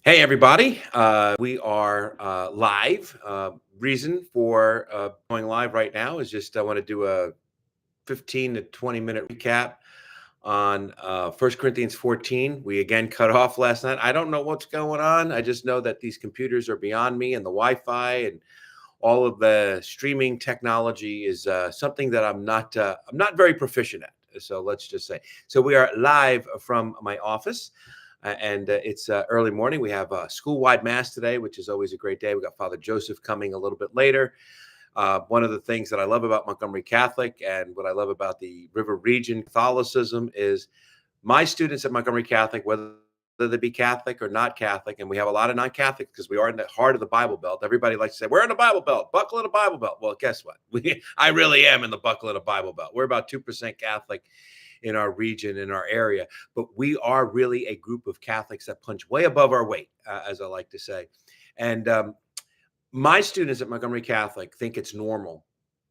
Hey, everybody. We are live. Reason for going live right now is just I want to do a 15 to 20-minute recap on 1 Corinthians 14. We again cut off last night. I don't know what's going on. I just know that these computers are beyond me, and the Wi-Fi and all of the streaming technology is something that I'm not very proficient at. So let's just say. So we are live from my office. And it's early morning. We have a school-wide mass today, which is always a great day. We got Father Joseph coming a little bit later. One of the things that I love about Montgomery Catholic and what I love about the River Region Catholicism is my students at Montgomery Catholic, whether they be Catholic or not Catholic, and we have a lot of non-Catholics because we are in the heart of the Bible Belt. Everybody likes to say, we're in the Bible Belt, buckle of the Bible Belt. Well, guess what? I really am in the buckle of the Bible Belt. We're about 2% Catholic in our region, in our area, but we are really a group of Catholics that punch way above our weight, as I like to say. And my students at Montgomery Catholic think it's normal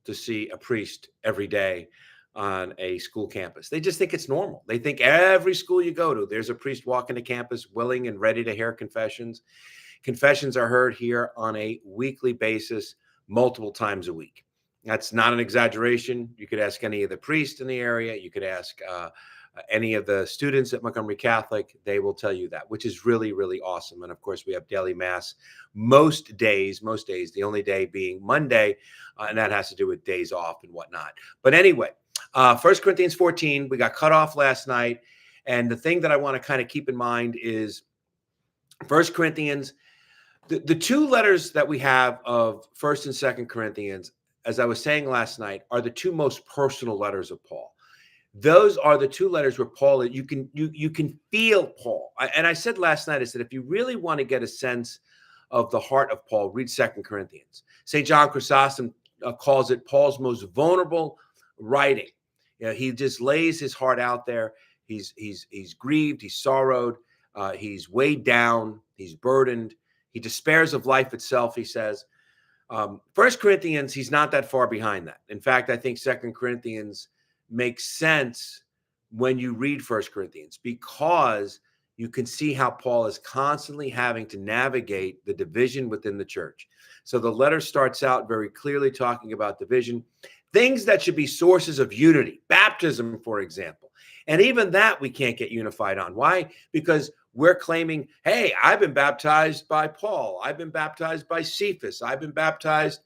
to see a priest every day on a school campus. They just think it's normal. They think every school you go to, there's a priest walking to campus willing and ready to hear confessions. Confessions are heard here on a weekly basis, multiple times a week. That's not an exaggeration. You could ask any of the priests in the area. You could ask any of the students at Montgomery Catholic. They will tell you that, which is really, really awesome. And of course, we have daily mass most days, the only day being Monday. And that has to do with days off and whatnot. But anyway, 1 Corinthians 14, we got cut off last night. And the thing that I want to kind of keep in mind is 1 Corinthians, the two letters that we have of 1st and 2nd Corinthians, as I was saying last night, are the two most personal letters of Paul. Those are the two letters where Paul, you can feel Paul. And I said last night, I said, if you really want to get a sense of the heart of Paul, read 2nd Corinthians. St. John Chrysostom calls it Paul's most vulnerable writing. You know, he just lays his heart out there. He's grieved, he's sorrowed, he's weighed down, he's burdened. He despairs of life itself, he says. 1 Corinthians, he's not that far behind that. In fact, I think 2nd Corinthians makes sense when you read 1 Corinthians because you can see how Paul is constantly having to navigate the division within the church. So the letter starts out very clearly talking about division, things that should be sources of unity, baptism, for example. And even that we can't get unified on. Why? Because we're claiming, hey, I've been baptized by Paul. I've been baptized by Cephas. I've been baptized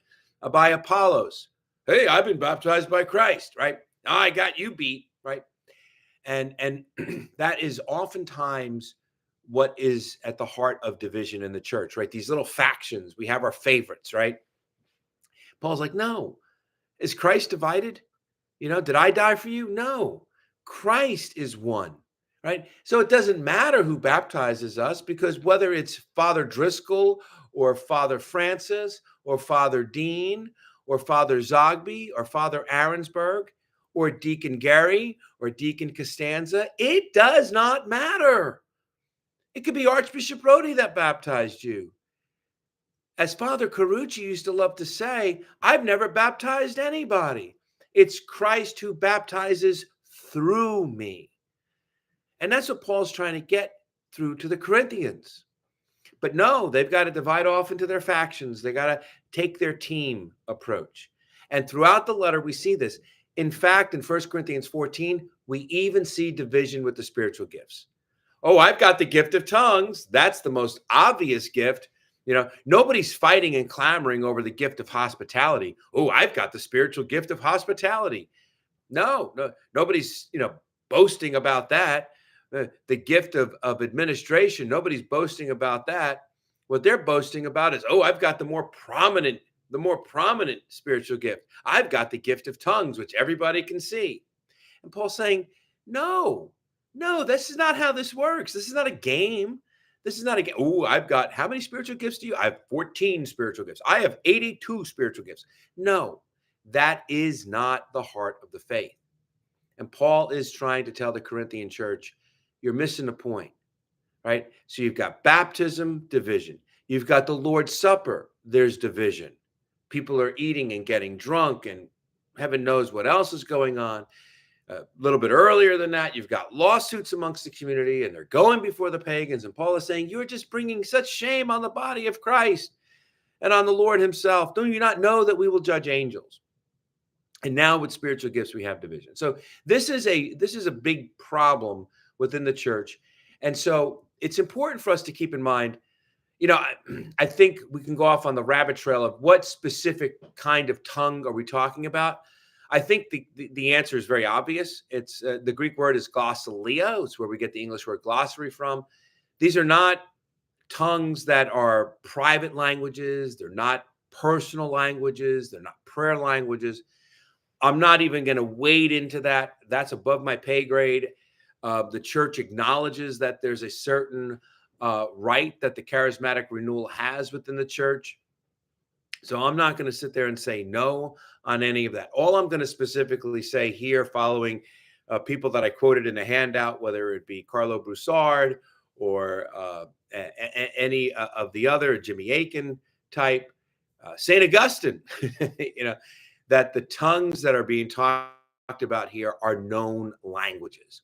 by Apollos. Hey, I've been baptized by Christ, right? Now I got you beat, right? And that is oftentimes what is at the heart of division in the church, right? These little factions, we have our favorites, right? Paul's like, no, is Christ divided? You know, did I die for you? No, Christ is one, right? So it doesn't matter who baptizes us because whether it's Father Driscoll or Father Francis or Father Dean or Father Zogby or Father Aaronsberg or Deacon Gary or Deacon Costanza, it does not matter. It could be Archbishop Rodi that baptized you. As Father Carucci used to love to say, I've never baptized anybody. It's Christ who baptizes through me. And that's what Paul's trying to get through to the Corinthians. But no, they've got to divide off into their factions. They got to take their team approach. And throughout the letter, we see this. In fact, in 1 Corinthians 14, we even see division with the spiritual gifts. Oh, I've got the gift of tongues. That's the most obvious gift. You know, nobody's fighting and clamoring over the gift of hospitality. Oh, I've got the spiritual gift of hospitality. No, nobody's, boasting about that. The gift of administration, nobody's boasting about that. What they're boasting about is, oh, I've got the more prominent spiritual gift. I've got the gift of tongues, which everybody can see. And Paul's saying, no, this is not how this works. This is not a game. This is not a game. Oh, I've got, how many spiritual gifts do you? I have 14 spiritual gifts. I have 82 spiritual gifts. No, that is not the heart of the faith. And Paul is trying to tell the Corinthian church, you're missing the point, right? So you've got baptism, division. You've got the Lord's Supper, there's division. People are eating and getting drunk and heaven knows what else is going on. A little bit earlier than that, you've got lawsuits amongst the community, and they're going before the pagans. And Paul is saying, you're just bringing such shame on the body of Christ and on the Lord himself. Do you not know that we will judge angels? And now with spiritual gifts, we have division. So this is a big problem within the church. And so it's important for us to keep in mind, I think we can go off on the rabbit trail of what specific kind of tongue are we talking about. I think the answer is very obvious. It's the Greek word is glossalia. It's where we get the English word glossary from. These are not tongues that are private languages. They're not personal languages. They're not prayer languages. I'm not even going to wade into that. That's above my pay grade. The church acknowledges that there's a certain right that the charismatic renewal has within the church. So I'm not going to sit there and say no on any of that. All I'm going to specifically say here, following people that I quoted in the handout, whether it be Carlo Broussard or any of the other Jimmy Akin type, St. Augustine, that the tongues that are being talked about here are known languages.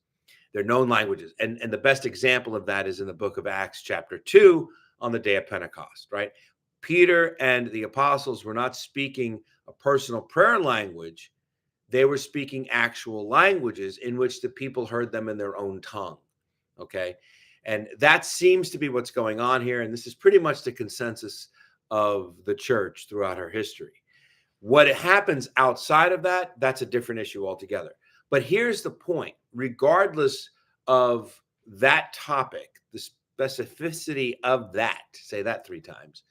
They're known languages. And the best example of that is in the book of Acts, chapter 2, on the day of Pentecost, right? Peter and the apostles were not speaking a personal prayer language. They were speaking actual languages in which the people heard them in their own tongue. Okay. And that seems to be what's going on here. And this is pretty much the consensus of the church throughout her history. What happens outside of that, that's a different issue altogether. But here's the point. Regardless of that topic, the specificity of that, say that 3 times,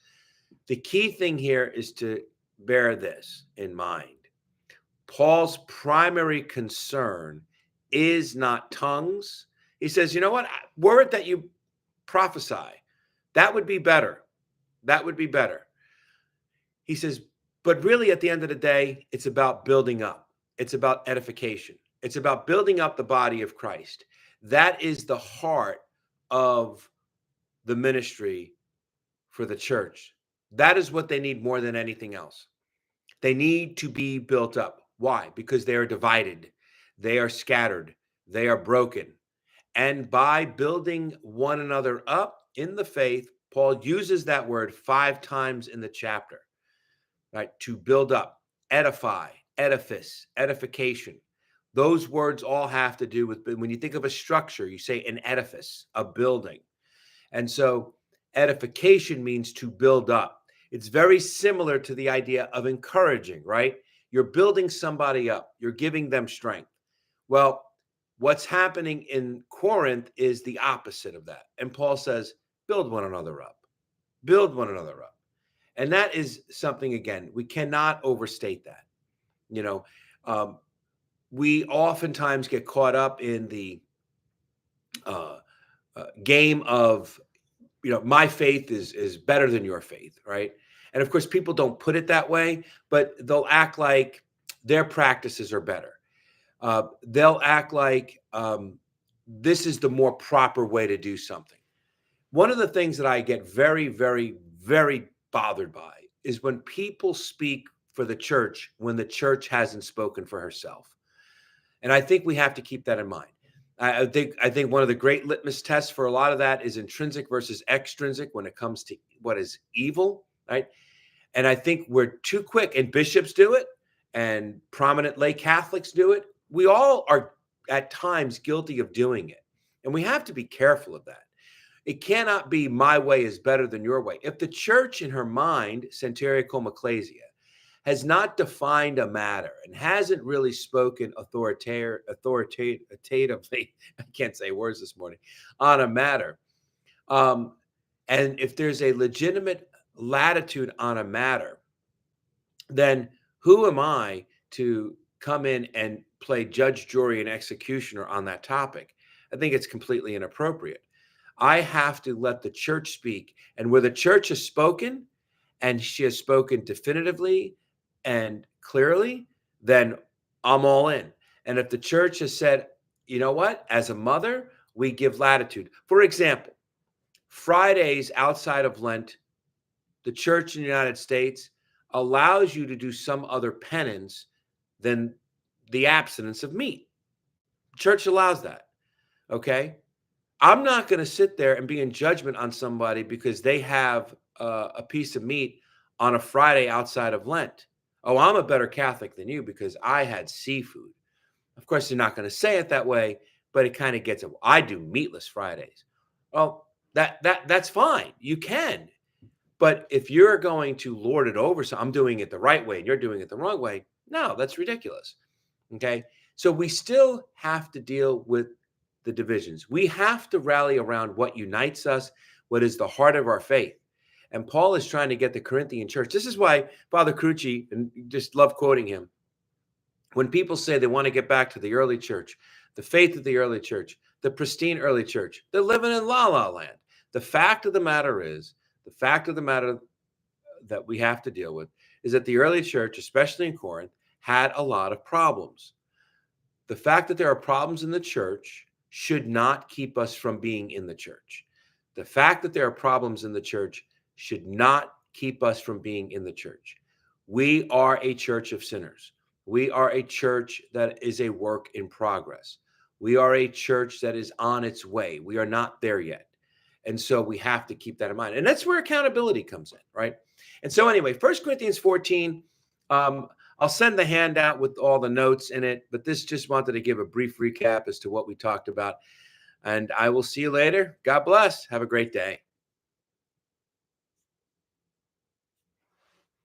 the key thing here is to bear this in mind. Paul's primary concern is not tongues. He says, you know what? Were it that you prophesy, that would be better. That would be better. He says, but really at the end of the day, it's about building up. It's about edification. It's about building up the body of Christ. That is the heart of the ministry for the church. That is what they need more than anything else. They need to be built up. Why? Because they are divided. They are scattered. They are broken. And by building one another up in the faith, Paul uses that word 5 times in the chapter, right? To build up, edify, edifice, edification. Those words all have to do with, when you think of a structure, you say an edifice, a building. And so edification means to build up. It's very similar to the idea of encouraging, right? You're building somebody up. You're giving them strength. Well, what's happening in Corinth is the opposite of that. And Paul says, build one another up. Build one another up. And that is something, again, we cannot overstate that. We oftentimes get caught up in the game of, my faith is better than your faith, right? And of course, people don't put it that way, but they'll act like their practices are better. They'll act like this is the more proper way to do something. One of the things that I get very, very, very bothered by is when people speak for the church when the church hasn't spoken for herself. And I think we have to keep that in mind. I think one of the great litmus tests for a lot of that is intrinsic versus extrinsic when it comes to what is evil, right? And I think we're too quick, and bishops do it, and prominent lay Catholics do it. We all are at times guilty of doing it, and we have to be careful of that. It cannot be my way is better than your way. If the church in her mind, Centuria Cum Ecclesia, has not defined a matter and hasn't really spoken authoritatively, I can't say words this morning, on a matter. And if there's a legitimate latitude on a matter, then who am I to come in and play judge, jury, and executioner on that topic? I think it's completely inappropriate. I have to let the church speak. And where the church has spoken, and she has spoken definitively and clearly, then I'm all in. And if the church has said, you know what, as a mother, we give latitude. For example, Fridays outside of Lent, the church in the United States allows you to do some other penance than the abstinence of meat. Church allows that. Okay. I'm not going to sit there and be in judgment on somebody because they have a piece of meat on a Friday outside of Lent. Oh, I'm a better Catholic than you because I had seafood. Of course, they're not going to say it that way, but it kind of gets it. I do meatless Fridays. Well, that's fine. You can. But if you're going to lord it over, so I'm doing it the right way and you're doing it the wrong way, no, that's ridiculous. Okay. So we still have to deal with the divisions. We have to rally around what unites us, what is the heart of our faith. And Paul is trying to get the Corinthian church. This is why Father Crucci, and just love quoting him, when people say they want to get back to the early church, the faith of the early church, the pristine early church, they're living in la la land. The fact of the matter is, the fact of the matter that we have to deal with is that the early church, especially in Corinth, had a lot of problems. The fact that there are problems in the church should not keep us from being in the church. The fact that there are problems in the church should not keep us from being in the church. We are a church of sinners. We are a church that is a work in progress. We are a church that is on its way. We are not there yet. And so we have to keep that in mind. And that's where accountability comes in, right? And so anyway, 1 Corinthians 14, I'll send the handout with all the notes in it, but this just wanted to give a brief recap as to what we talked about. And I will see you later. God bless. Have a great day.